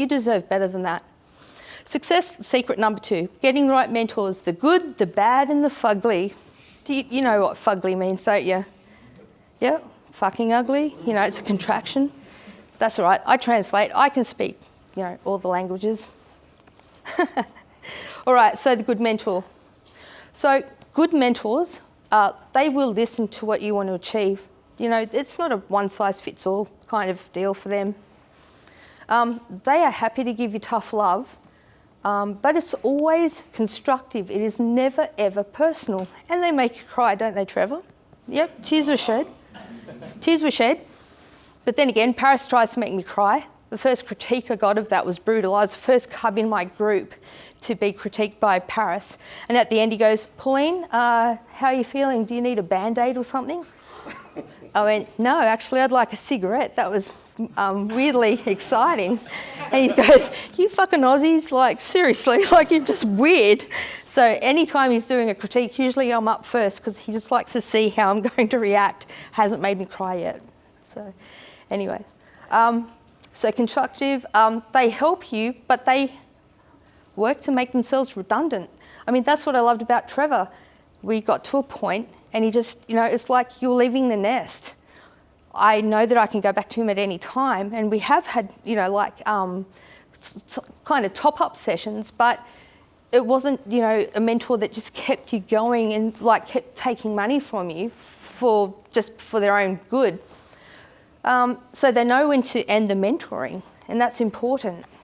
You deserve better than that. Success secret number 2, getting the right mentors, the good, the bad and the fugly. You know what fugly means, don't you? Yeah, fucking ugly, you know, it's a contraction. That's all right, I translate, I can speak, you know, all the languages. All right, so the good mentor. So good mentors, they will listen to what you want to achieve. You know, it's not a one-size-fits-all kind of deal for them. They are happy to give you tough love, but it's always constructive. It is never, ever personal. And they make you cry, don't they, Trevor? Yep, tears were shed. Tears were shed. But then again, Paris tries to make me cry. The first critique I got of that was brutal. I was the first cub in my group to be critiqued by Paris. And at the end he goes, Pauline, how are you feeling? Do you need a Band-Aid or something? I went, no, actually I'd like a cigarette. That was weirdly exciting. And he goes, you fucking Aussies, like seriously, like you're just weird. So anytime he's doing a critique, usually I'm up first because he just likes to see how I'm going to react. Hasn't made me cry yet. So anyway, so constructive, they help you, but they work to make themselves redundant. I mean, that's what I loved about Trevor. We got to a point and he just, you know, it's like you're leaving the nest. I know that I can go back to him at any time, and we have had, you know, like kind of top-up sessions, but it wasn't, you know, a mentor that just kept you going and like kept taking money from you for their own good. So they know when to end the mentoring, and that's important.